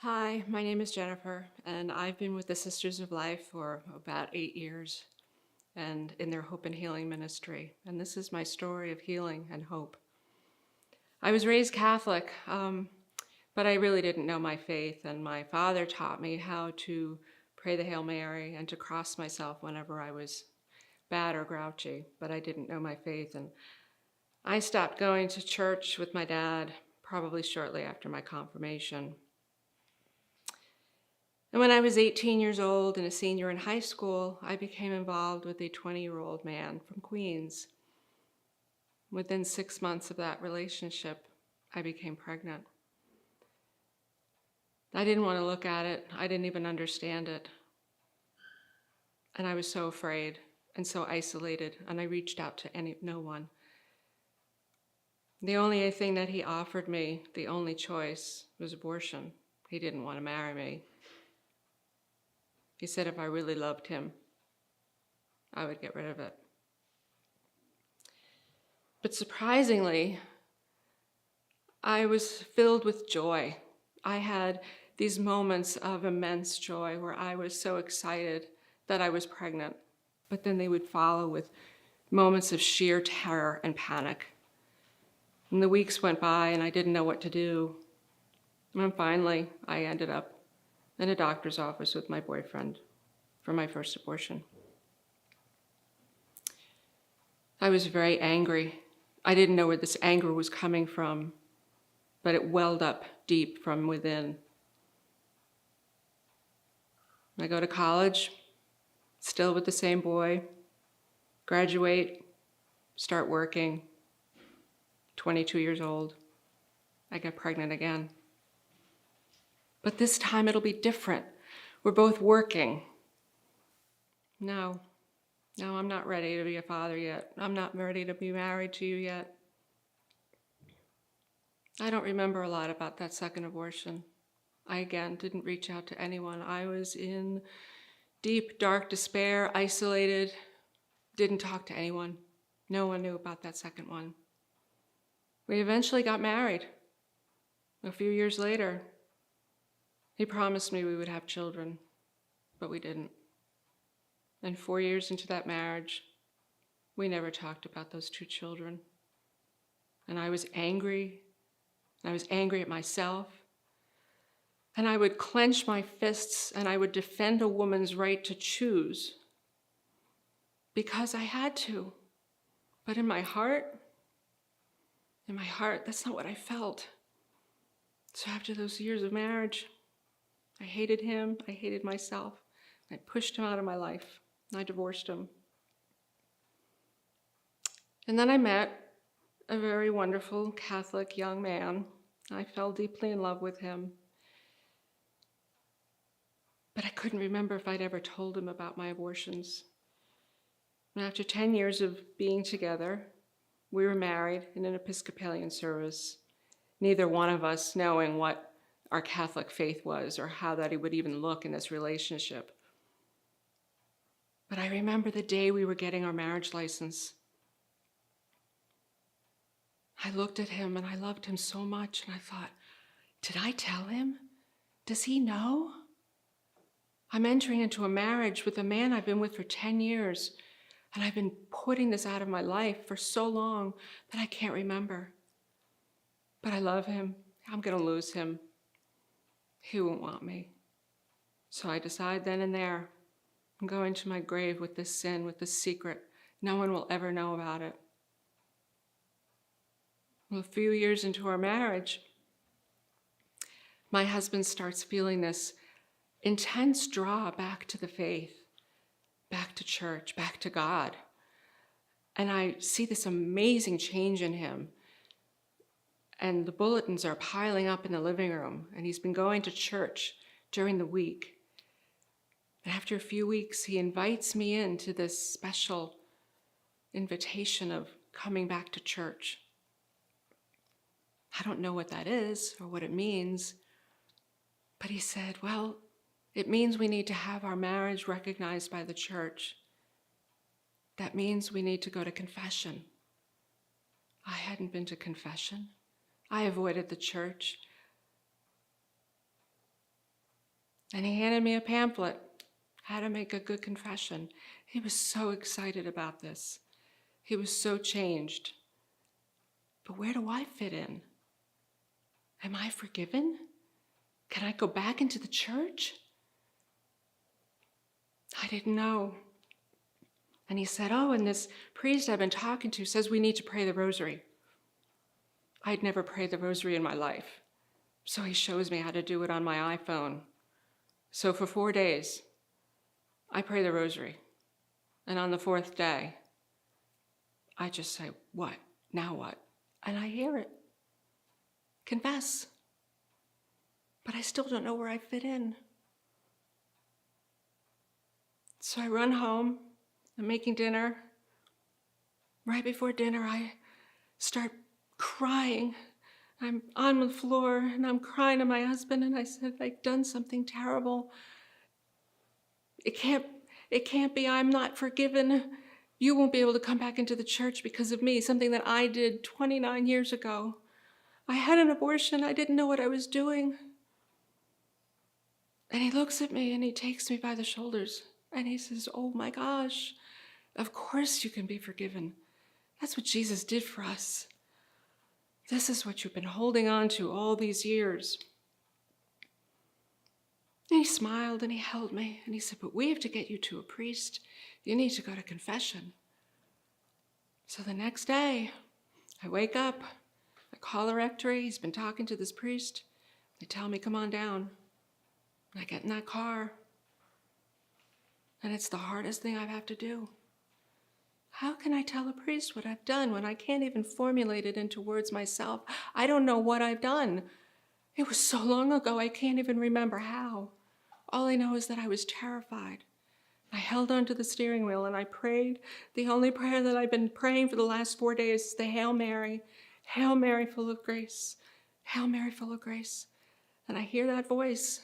Hi, my name is Jennifer, and I've been with the Sisters of Life for about 8 years and in their Hope and Healing ministry. And this is my story of healing and hope. I was raised Catholic, but I really didn't know my faith, and my father taught me how to pray the Hail Mary and to cross myself whenever I was bad or grouchy, but I didn't know my faith. And I stopped going to church with my dad probably shortly after my confirmation. And when I was 18 years old and a senior in high school, I became involved with a 20-year-old man from Queens. Within 6 months of that relationship, I became pregnant. I didn't want to look at it. I didn't even understand it. And I was so afraid and so isolated, and I reached out to no one. The only thing that he offered me, the only choice, was abortion. He didn't want to marry me. He said if I really loved him, I would get rid of it. But surprisingly, I was filled with joy. I had these moments of immense joy where I was so excited that I was pregnant, but then they would follow with moments of sheer terror and panic. And the weeks went by and I didn't know what to do. And finally, I ended up in a doctor's office with my boyfriend for my first abortion. I was very angry. I didn't know where this anger was coming from, but it welled up deep from within. I go to college, still with the same boy, graduate, start working, 22 years old. I get pregnant again. But this time it'll be different. We're both working. No, I'm not ready to be a father yet. I'm not ready to be married to you yet. I don't remember a lot about that second abortion. I, again, didn't reach out to anyone. I was in deep, dark despair, isolated, didn't talk to anyone. No one knew about that second one. We eventually got married. A few years later, he promised me we would have children, but we didn't. And 4 years into that marriage, we never talked about those 2 children. And I was angry. I was angry at myself. And I would clench my fists and I would defend a woman's right to choose because I had to. But in my heart, that's not what I felt. So after those years of marriage, I hated him, I hated myself. I pushed him out of my life. I divorced him. And then I met a very wonderful Catholic young man. I fell deeply in love with him. But I couldn't remember if I'd ever told him about my abortions. And after 10 years of being together, we were married in an Episcopalian service, neither one of us knowing what our Catholic faith was or how that it would even look in this relationship. But I remember the day we were getting our marriage license. I looked at him and I loved him so much and I thought, did I tell him? Does he know? I'm entering into a marriage with a man I've been with for 10 years and I've been putting this out of my life for so long that I can't remember. But I love him. I'm going to lose him. He won't want me. So I decide then and there, I'm going to my grave with this sin, with this secret. No one will ever know about it. Well, a few years into our marriage, my husband starts feeling this intense draw back to the faith, back to church, back to God. And I see this amazing change in him. And the bulletins are piling up in the living room, and he's been going to church during the week. And after a few weeks, he invites me into this special invitation of coming back to church. I don't know what that is or what it means, but he said, well, it means we need to have our marriage recognized by the church. That means we need to go to confession. I hadn't been to confession. I avoided the church. And he handed me a pamphlet, how to make a good confession. He was so excited about this. He was so changed. But where do I fit in? Am I forgiven? Can I go back into the church? I didn't know. And he said, oh, and this priest I've been talking to says we need to pray the rosary. I'd never prayed the rosary in my life. So he shows me how to do it on my iPhone. So for 4 days, I pray the rosary. And on the 4th day, I just say, what? Now what? And I hear it. Confess. But I still don't know where I fit in. So I run home. I'm making dinner. Right before dinner, I start crying. I'm on the floor and I'm crying to my husband, and I said, I've done something terrible. It can't be. I'm not forgiven. You won't be able to come back into the church because of me, something that I did 29 years ago. I had an abortion. I didn't know what I was doing. And he looks at me and he takes me by the shoulders and he says, oh my gosh, of course you can be forgiven. That's what Jesus did for us. This is what you've been holding on to all these years. And he smiled and he held me and he said, but we have to get you to a priest. You need to go to confession. So the next day, I wake up, I call the rectory. He's been talking to this priest. They tell me, come on down. And I get in that car. And it's the hardest thing I have to do. How can I tell a priest what I've done when I can't even formulate it into words myself? I don't know what I've done. It was so long ago, I can't even remember how. All I know is that I was terrified. I held onto the steering wheel and I prayed the only prayer that I've been praying for the last 4 days, the Hail Mary. Hail Mary, full of grace. Hail Mary, full of grace. And I hear that voice.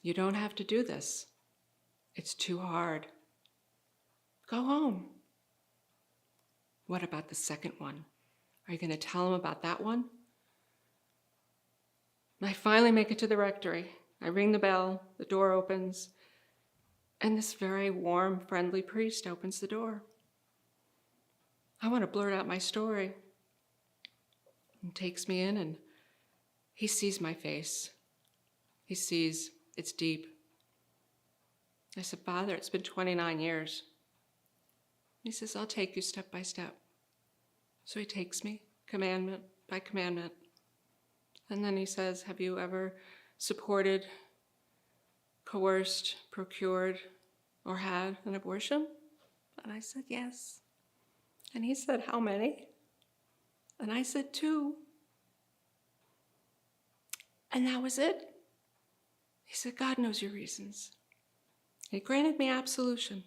You don't have to do this. It's too hard. Go home. What about the second one? Are you going to tell him about that one? I finally make it to the rectory. I ring the bell, the door opens, and this very warm, friendly priest opens the door. I want to blurt out my story. He takes me in and he sees my face. He sees it's deep. I said, Father, it's been 29 years. He says, I'll take you step by step. So he takes me commandment by commandment. And then he says, have you ever supported, coerced, procured, or had an abortion? And I said, yes. And he said, how many? And I said, 2. And that was it. He said, God knows your reasons. He granted me absolution.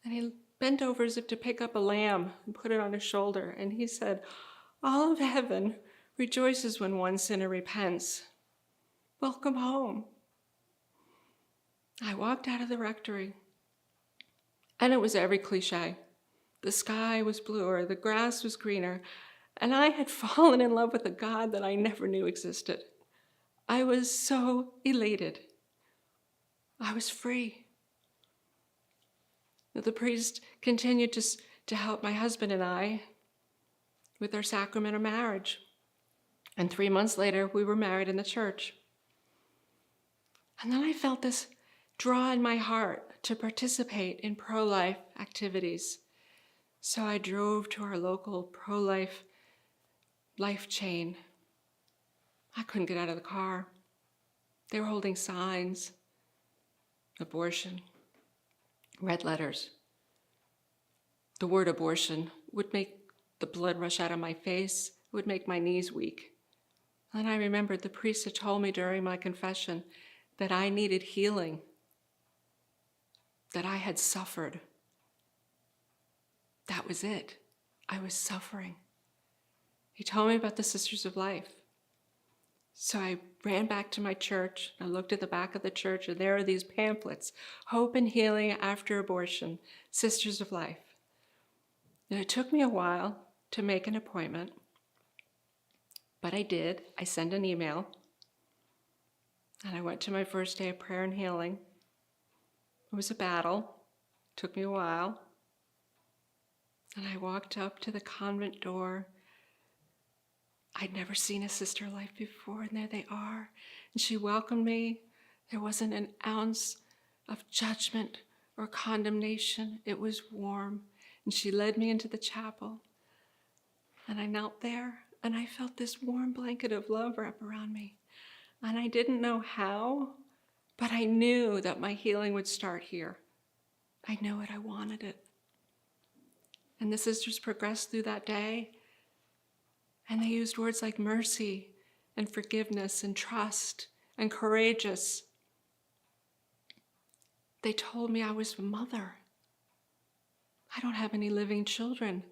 And he bent over as if to pick up a lamb and put it on his shoulder. And he said, all of heaven rejoices when one sinner repents. Welcome home. I walked out of the rectory, and it was every cliche. The sky was bluer, the grass was greener, and I had fallen in love with a God that I never knew existed. I was so elated. I was free. The priest continued to help my husband and I with our sacrament of marriage. And 3 months later, we were married in the church. And then I felt this draw in my heart to participate in pro-life activities. So I drove to our local pro-life life chain. I couldn't get out of the car. They were holding signs, abortion, red letters. The word abortion would make the blood rush out of my face, it would make my knees weak. And I remembered the priest had told me during my confession that I needed healing, that I had suffered. That was it. I was suffering. He told me about the Sisters of Life. So I ran back to my church. I looked at the back of the church, and there are these pamphlets, Hope and Healing After Abortion, Sisters of Life. And it took me a while to make an appointment, but I did. I sent an email. And I went to my first day of prayer and healing. It was a battle. It took me a while. And I walked up to the convent door. I'd never seen a sister life before, and there they are. And she welcomed me. There wasn't an ounce of judgment or condemnation. It was warm. And she led me into the chapel. And I knelt there, and I felt this warm blanket of love wrap around me. And I didn't know how, but I knew that my healing would start here. I knew it. I wanted it. And the sisters progressed through that day, and they used words like mercy and forgiveness and trust and courageous. They told me I was a mother. I don't have any living children,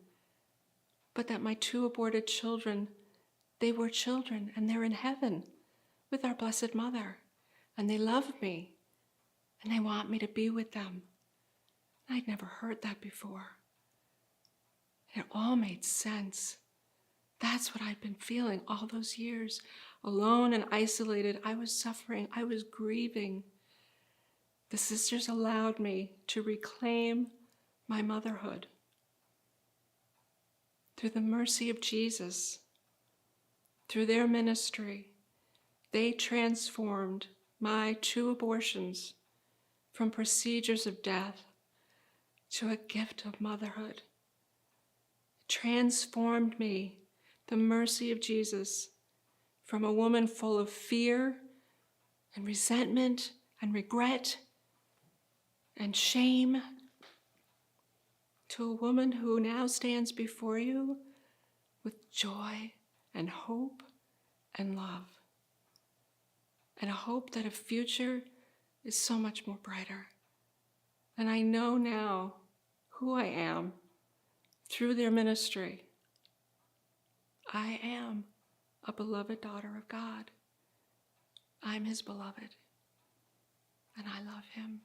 but that my 2 aborted children, they were children, and they're in heaven with our Blessed Mother, and they love me, and they want me to be with them. I'd never heard that before. It all made sense. That's what I'd been feeling all those years. Alone and isolated, I was suffering, I was grieving. The sisters allowed me to reclaim my motherhood. Through the mercy of Jesus, through their ministry, they transformed my 2 abortions from procedures of death to a gift of motherhood. Transformed me, the mercy of Jesus, from a woman full of fear and resentment and regret and shame to a woman who now stands before you with joy and hope and love, and a hope that a future is so much more brighter. And I know now who I am through their ministry. I am a beloved daughter of God. I'm his beloved, and I love him.